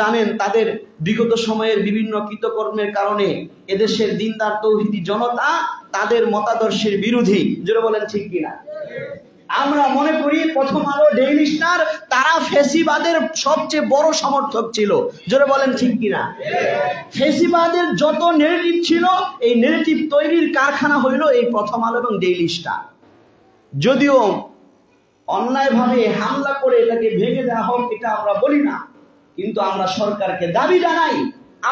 জানেন তাদের বিগত সময়ের বিভিন্ন কৃতকর্মের কারণে এদেশের দিনদার তৌহিদি জনতা তাদের মতাদর্শের বিরোধী। জোরে বলেন ঠিক কিনা? আমরা মনে করি প্রথম আলো, ডেইলি স্টার তারা ফেসিবাদের সবচেয়ে বড় সমর্থক ছিল। জোরে বলেন ঠিক কিনা? ফেসিবাদের যত নেগেটিভ ছিল এই নেগেটিভ তৈরির কারখানা হইল এই প্রথম আলো এবং ডেইলি স্টার। যদিও অন্যায়ভাবে হামলা করে এটাকে ভেঙে দেওয়া হোক এটা আমরা বলি না, কিন্তু আমরা সরকারকে দাবি জানাই,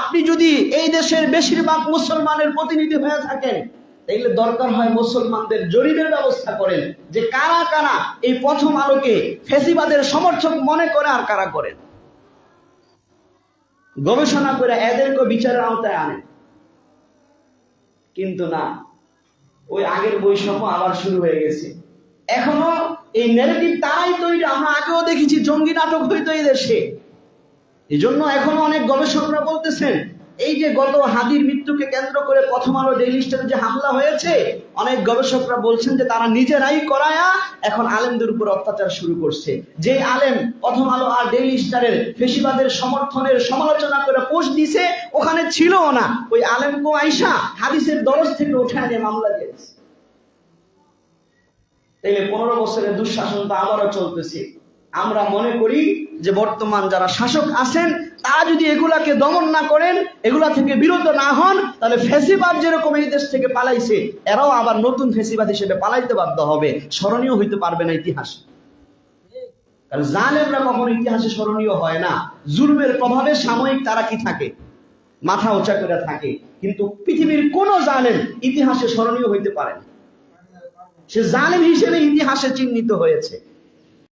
আপনি যদি এই দেশের বেশিরভাগ মুসলমানের প্রতিনিধি হয়ে থাকেন তাইলে দরকার হয় মুসলমানদের জরিপের ব্যবস্থা করেন যে কারা কারা এই প্রথম আলোকে ফেসিবাদের সমর্থক মনে করে আর কারা করেন। গবেষণা করে এদেরকে বিচারের আওতায় আনেন। কিন্তু না, ওই আগের বৈষম্য আবার শুরু হয়ে গেছে। এখনো এই নেগেটিভ তারাই তৈরি। আমরা আগেও দেখেছি জঙ্গি নাটক হইতো এই দেশে। এই জন্য এখনো অনেক গবেষকরা বলতেছেন এই যে গত হাদির মৃত্যুকে কেন্দ্র করে প্রথম আলো, ডেইলি স্টারে যে হামলা হয়েছে, অনেক গবেষকরা বলছেন যে তারা নিজেরাই করায়া এখন আলেমদের উপর অত্যাচার শুরু করছে। যে আলেম প্রথম আলো আর ডেইলি স্টারের ফেসিবাদের সমর্থনের সমালোচনা করে পোস্ট দিছে ওখানে ছিল না, ওই আলেমকে আইসা হাদিসের দরজ থেকে উঠে আনে মামলা দিয়েছে। তাইলে 15 বছরের দুঃশাসন তো আবারও চলতেছে। আমরা মনে করি যে বর্তমান যারা শাসক আছেন তারা যদি এগুলাকে দমন না করেন, এগুলা থেকে বিরত না হন, তাহলে ফেসিবাদ যেরকম এই দেশ থেকে পালাইছে এরাও আবার নতুন ফেসিবাদ হিসেবে পালাইতে বাধ্য হবে, স্মরণীয় হইতে পারবে না ইতিহাসে। কারণ জালেমরা কখনো ইতিহাসে স্মরণীয় হয় না। জুলুমের প্রভাবে সাময়িক তারা কি থাকে, মাথা উঁচা করে থাকে, কিন্তু পৃথিবীর কোন জালেম ইতিহাসে স্মরণীয় হইতে পারে না। সে জালেম হিসেবে ইতিহাসে চিহ্নিত হয়েছে।